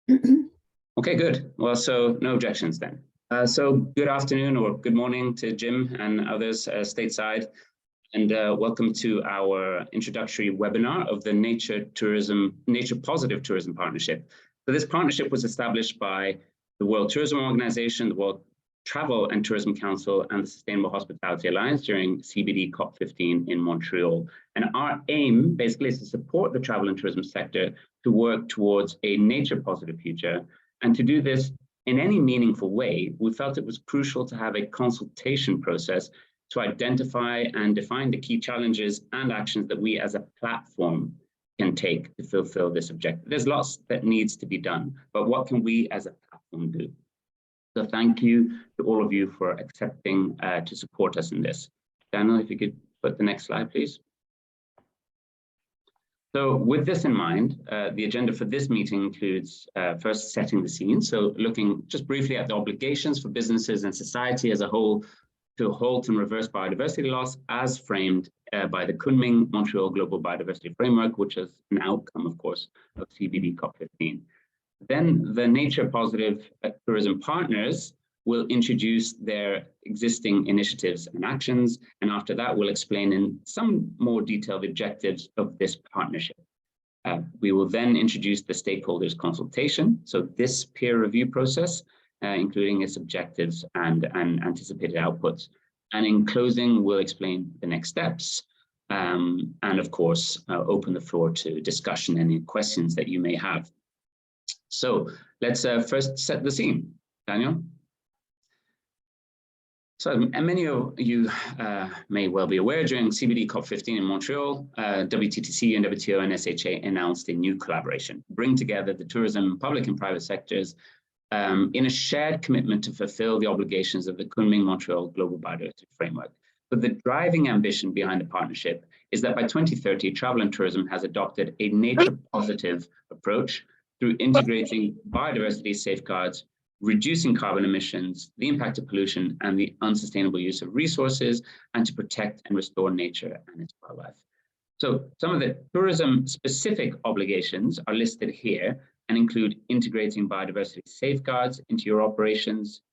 Okay, good. Well, so no objections then. So good afternoon or good morning to Jim and others stateside, and welcome to our introductory webinar of the Nature Positive Tourism Partnership. So this partnership was established by the World Tourism Organization, the World Travel and Tourism Council, and the Sustainable Hospitality Alliance during CBD COP15 in Montreal. And our aim basically is to support the travel and tourism sector to work towards a nature positive future. And to do this in any meaningful way, we felt it was crucial to have a consultation process to identify and define the key challenges and actions that we as a platform can take to fulfill this objective. There's lots that needs to be done, but what can we as a platform do? So thank you to all of you for accepting to support us in this. Daniel, if you could put the next slide, please. So with this in mind, the agenda for this meeting includes first setting the scene. So looking just briefly at the obligations for businesses and society as a whole to halt and reverse biodiversity loss as framed by the Kunming-Montreal Global Biodiversity Framework, which is an outcome, of course, of CBD COP15. Then the Nature Positive Tourism Partners will introduce their existing initiatives and actions, and after that we'll explain in some more detail the objectives of this partnership. We will then introduce the stakeholders consultation, so this peer review process, including its objectives and anticipated outputs. And in closing, we'll explain the next steps, and of course, open the floor to discussion and any questions that you may have. So let's first set the scene. Daniel? So many of you may well be aware, during CBD COP15 in Montreal, WTTC and WTO and SHA announced a new collaboration, bring together the tourism, public and private sectors in a shared commitment to fulfill the obligations of the Kunming-Montreal Global Biodiversity Framework. But the driving ambition behind the partnership is that by 2030, travel and tourism has adopted a nature-positive approach through integrating biodiversity safeguards, reducing carbon emissions, the impact of pollution, and the unsustainable use of resources, and to protect and restore nature and its wildlife. So some of the tourism-specific obligations are listed here and include integrating biodiversity safeguards into your operations,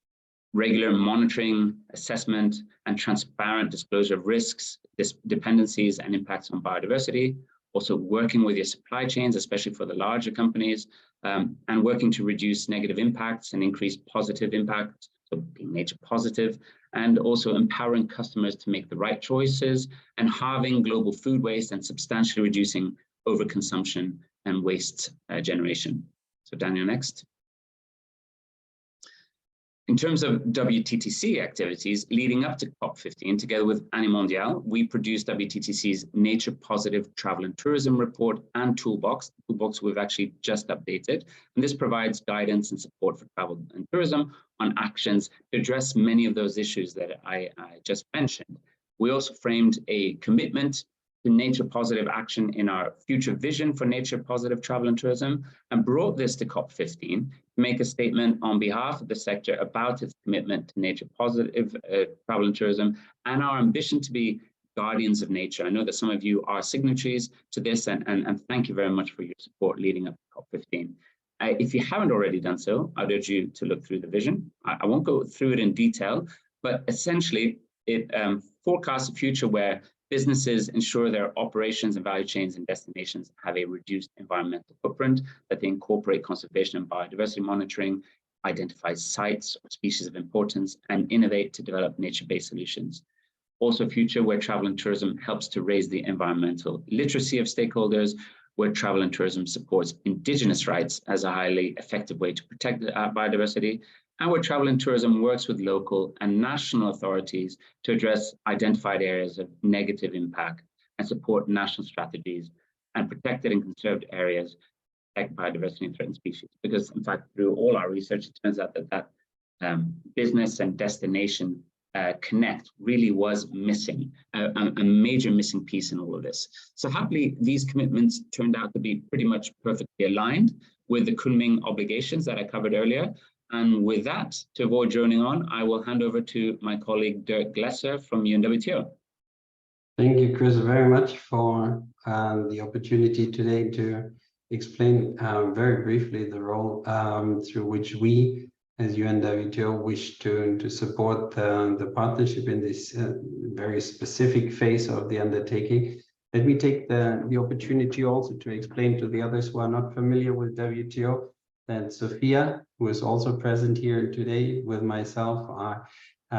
regular monitoring, assessment, and transparent disclosure of risks, dependencies, and impacts on biodiversity. Also working with your supply chains, especially for the larger companies, and working to reduce negative impacts and increase positive impacts, so being nature positive, and also empowering customers to make the right choices and halving global food waste and substantially reducing overconsumption and waste generation. So Daniel, next. In terms of WTTC activities leading up to COP15, together with Animondial, we produced WTTC's Nature Positive Travel and Tourism Report and Toolbox. The Toolbox we've actually just updated, and this provides guidance and support for travel and tourism on actions to address many of those issues that I just mentioned. We also framed a commitment to nature positive action in our future vision for nature positive travel and tourism, and brought this to COP15 to make a statement on behalf of the sector about its commitment to nature positive travel and tourism and our ambition to be guardians of nature. I know that some of you are signatories to this, and thank you very much for your support leading up to COP15. If you haven't already done so, I'd urge you to look through the vision. I won't go through it in detail, but essentially it forecasts a future where businesses ensure their operations and value chains and destinations have a reduced environmental footprint, that they incorporate conservation and biodiversity monitoring, identify sites or species of importance, and innovate to develop nature-based solutions. Also a future where travel and tourism helps to raise the environmental literacy of stakeholders, where travel and tourism supports indigenous rights as a highly effective way to protect biodiversity, and where travel and tourism works with local and national authorities to address identified areas of negative impact and support national strategies and protected and conserved areas protect biodiversity and threatened species. Because in fact, through all our research, it turns out that business and destination connect really was missing, a major missing piece in all of this. So happily, these commitments turned out to be pretty much perfectly aligned with the Kunming obligations that I covered earlier. And with that, to avoid droning on, I will hand over to my colleague Dirk Glesser from UNWTO. Thank you, Chris, very much for the opportunity today to explain very briefly the role through which we, as UNWTO, wish to support the partnership in this very specific phase of the undertaking. Let me take the opportunity also to explain to the others who are not familiar with WTO that Sophia, who is also present here today with myself, are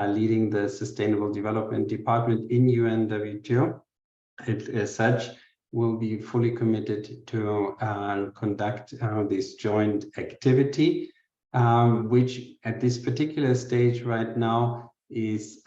leading the Sustainable Development Department in UNWTO. As such, will be fully committed to conduct this joint activity, which at this particular stage right now is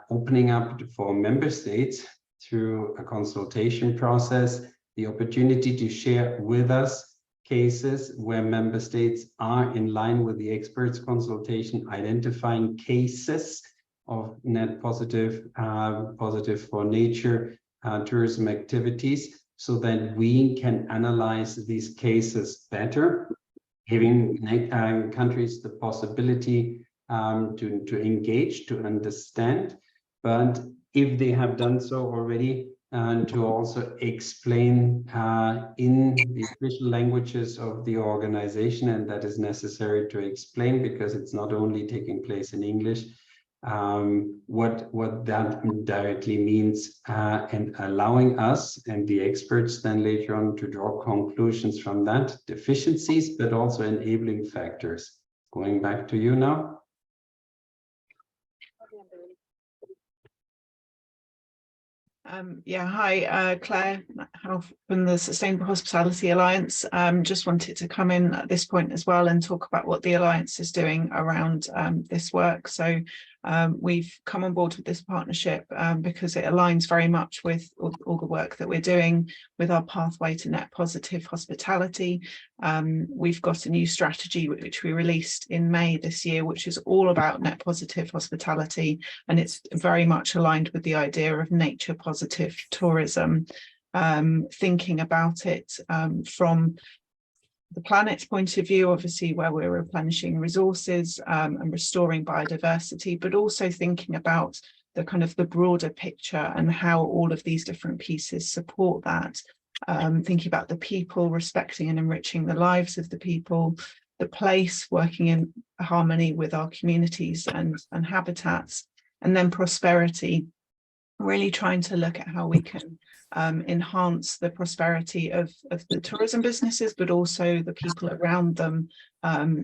opening up for member states through a consultation process, the opportunity to share with us cases where member states are in line with the experts consultation, identifying cases of net positive, positive for nature tourism activities, so that we can analyze these cases better, giving countries the possibility to engage, to understand, but if they have done so already, to also explain in the official languages of the organization, and that is necessary to explain because it's not only taking place in English, what that directly means, and allowing us and the experts then later on to draw conclusions from that, deficiencies, but also enabling factors. Going back to you now. Yeah, hi, Claire from the Sustainable Hospitality Alliance. Just wanted to come in at this point as well and talk about what the Alliance is doing around this work. So we've come on board with this partnership because it aligns very much with all the work that we're doing with our pathway to net positive hospitality. We've got a new strategy which we released in May this year, which is all about net positive hospitality, and it's very much aligned with the idea of nature positive tourism, thinking about it from the planet's point of view, obviously, where we're replenishing resources and restoring biodiversity, but also thinking about the kind of the broader picture and how all of these different pieces support that. Thinking about the people, respecting and enriching the lives of the people, the place, working in harmony with our communities and habitats, and then prosperity, really trying to look at how we can enhance the prosperity of the tourism businesses, but also the people around them,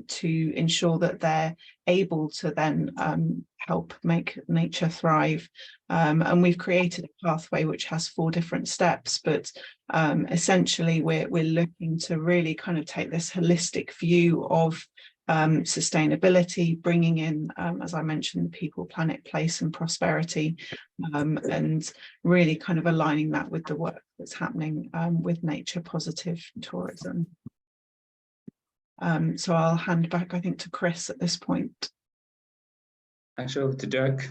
to ensure that they're able to then help make nature thrive. And we've created a pathway which has 4 different steps, but essentially we're looking to really kind of take this holistic view of sustainability, bringing in, as I mentioned, the people, planet, place and prosperity, and really kind of aligning that with the work that's happening with nature positive tourism. So I'll hand back, I think, to Chris at this point. Actually, over to Dirk.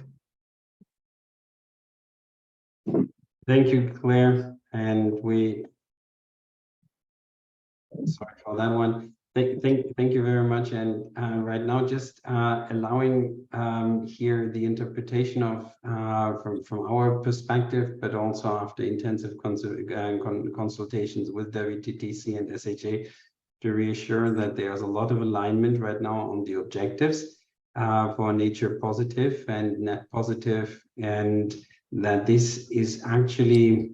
Thank you, Claire. And sorry for that one. Thank you very much. And right now, just allowing here the interpretation of from our perspective, but also after intensive consultations with WTTC and SHA, to reassure that there's a lot of alignment right now on the objectives for nature positive and net positive, and that this is actually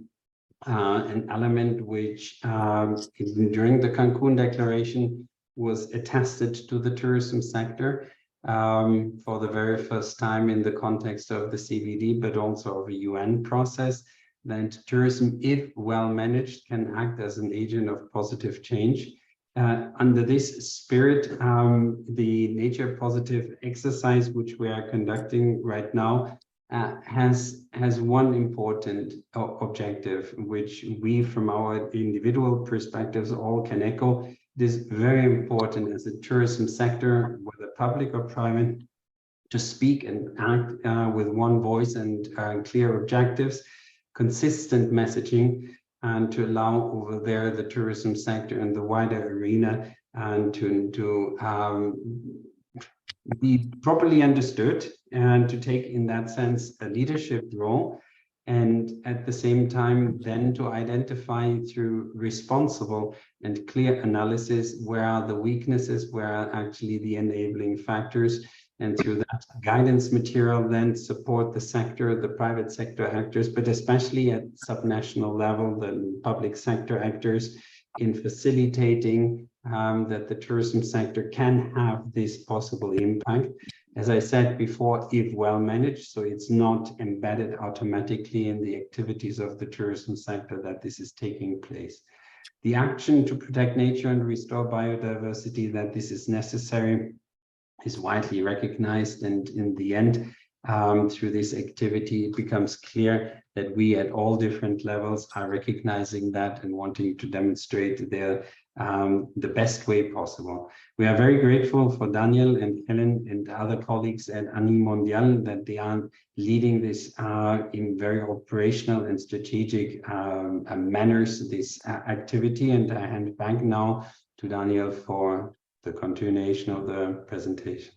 an element which during the Cancun Declaration was attested to the tourism sector for the very first time in the context of the CBD, but also of a UN process, that tourism, if well managed, can act as an agent of positive change. Under this spirit, the nature positive exercise, which we are conducting right now, has one important objective, which we from our individual perspectives all can echo. It is very important as a tourism sector, whether public or private, to speak and act with one voice and clear objectives, consistent messaging, and to allow over there the tourism sector and the wider arena and to be properly understood and to take in that sense a leadership role. and at the same time then to identify through responsible and clear analysis where are the weaknesses, where are actually the enabling factors, and through that guidance material then support the sector, the private sector actors, but especially at subnational level, the public sector actors, in facilitating that the tourism sector can have this possible impact. As I said before, if well managed, so it's not embedded automatically in the activities of the tourism sector that this is taking place. The action to protect nature and restore biodiversity, that this is necessary, is widely recognized, and in the end, through this activity, it becomes clear that we at all different levels are recognizing that and wanting to demonstrate the best way possible. We are very grateful for Daniel and Helen and other colleagues at Ani Mondial that they are leading this in very operational and strategic manners, this activity. And I hand back now to Daniel for the continuation of the presentation.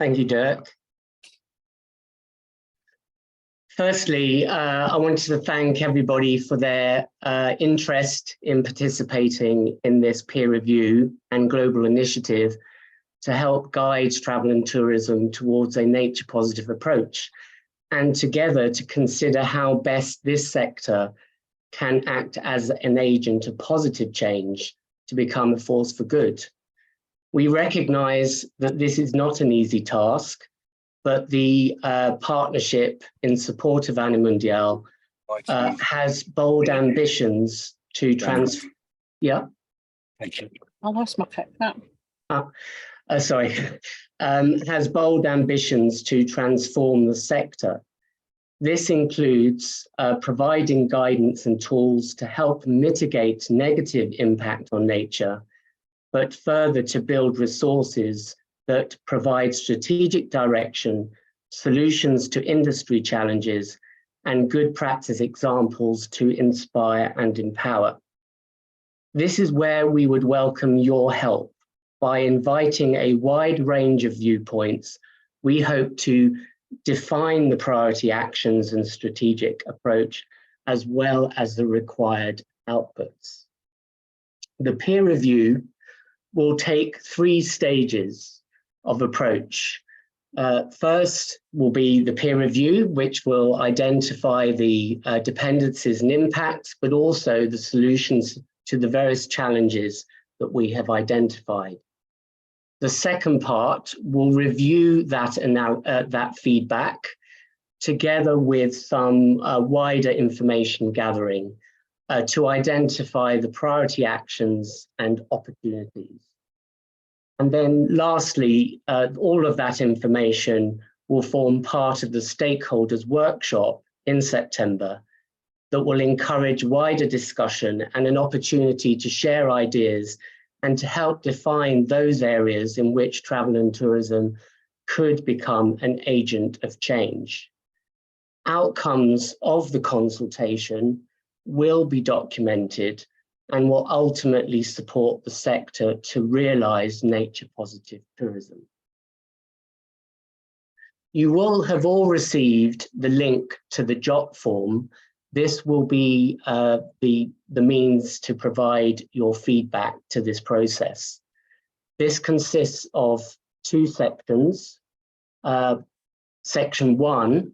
Thank you, Dirk. Firstly, I wanted to thank everybody for their interest in participating in this peer review and global initiative to help guide travel and tourism towards a nature positive approach, and together to consider how best this sector can act as an agent of positive change to become a force for good. We recognize that this is not an easy task, but the partnership in support of Ani Mondial has bold ambitions to transform. Yeah. Thank you. Oh, that's my pet. No. Sorry. Has bold ambitions to transform the sector. This includes providing guidance and tools to help mitigate negative impact on nature, but further to build resources that provide strategic direction, solutions to industry challenges, and good practice examples to inspire and empower. This is where we would welcome your help. By inviting a wide range of viewpoints, we hope to define the priority actions and strategic approach, as well as the required outputs. The peer review will take 3 stages of approach. First will be the peer review, which will identify the dependencies and impacts, but also the solutions to the various challenges that we have identified. The second part will review that feedback together with some wider information gathering to identify the priority actions and opportunities. And then lastly, all of that information will form part of the stakeholders workshop in September that will encourage wider discussion and an opportunity to share ideas and to help define those areas in which travel and tourism could become an agent of change. Outcomes of the consultation will be documented and will ultimately support the sector to realise nature positive tourism. You will have all received the link to the JOT form. This will be the means to provide your feedback to this process. This consists of 2 sections. Section 1,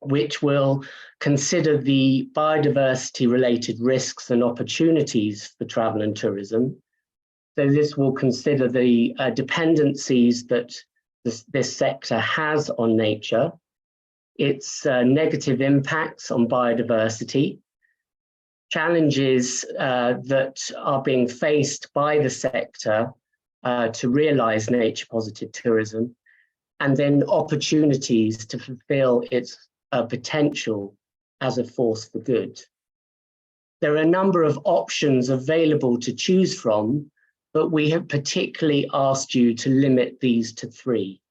which will consider the biodiversity related risks and opportunities for travel and tourism. So this will consider the dependencies that this sector has on nature, its negative impacts on biodiversity, challenges that are being faced by the sector to realise nature positive tourism, and then opportunities to fulfil its potential as a force for good. There are a number of options available to choose from, but we have particularly asked you to limit these to 3.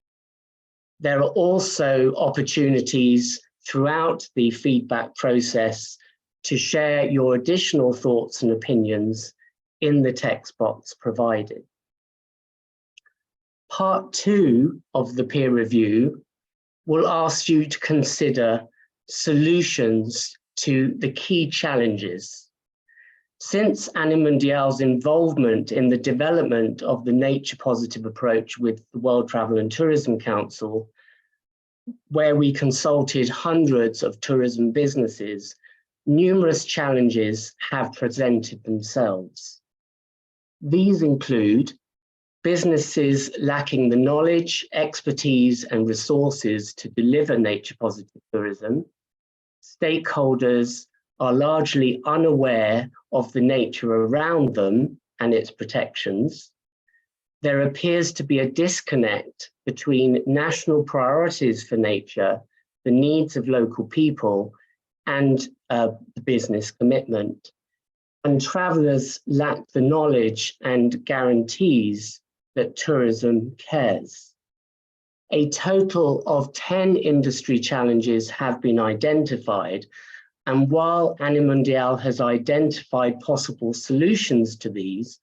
There are also opportunities throughout the feedback process to share your additional thoughts and opinions in the text box provided. Part 2 of the peer review will ask you to consider solutions to the key challenges. Since Annie Mundial's involvement in the development of the nature positive approach with the World Travel and Tourism Council, where we consulted hundreds of tourism businesses, numerous challenges have presented themselves. These include businesses lacking the knowledge, expertise, and resources to deliver nature positive tourism. Stakeholders are largely unaware of the nature around them and its protections. There appears to be a disconnect between national priorities for nature, the needs of local people, and the business commitment. And travellers lack the knowledge and guarantees that tourism cares. A total of 10 industry challenges have been identified, and while Annie Mundial has identified possible solutions to these,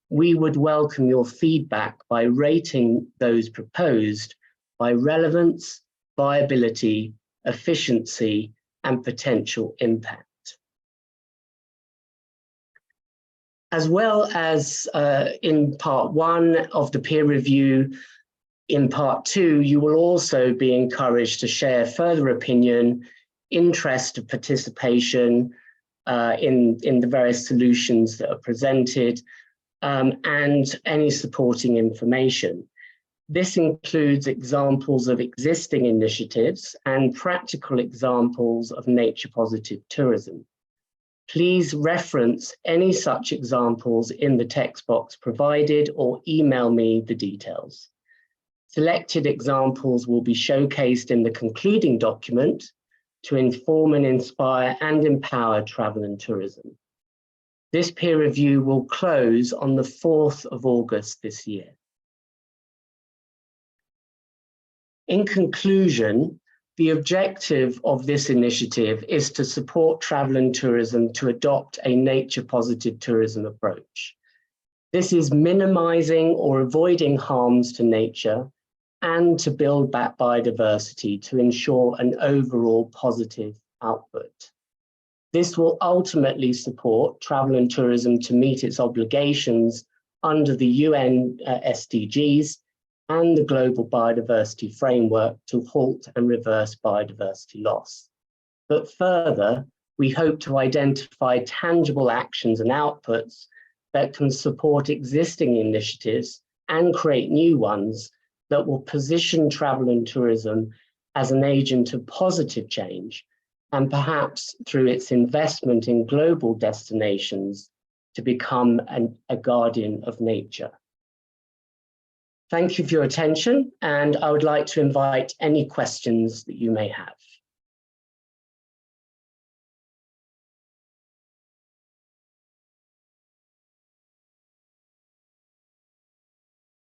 we would welcome your feedback by rating those proposed by relevance, viability, efficiency, and potential impact. As well as in part 1 of the peer review, in part 2, you will also be encouraged to share further opinion, interest of participation in the various solutions that are presented, and any supporting information. This includes examples of existing initiatives and practical examples of nature positive tourism. Please reference any such examples in the text box provided or email me the details. Selected examples will be showcased in the concluding document to inform and inspire and empower travel and tourism. This peer review will close on the 4th of August this year. In conclusion, the objective of this initiative is to support travel and tourism to adopt a nature positive tourism approach. This is minimizing or avoiding harms to nature and to build back biodiversity to ensure an overall positive output. This will ultimately support travel and tourism to meet its obligations under the UN SDGs and the Global Biodiversity Framework to halt and reverse biodiversity loss. But further, we hope to identify tangible actions and outputs that can support existing initiatives and create new ones that will position travel and tourism as an agent of positive change, and perhaps through its investment in global destinations to become a guardian of nature. Thank you for your attention, and I would like to invite any questions that you may have.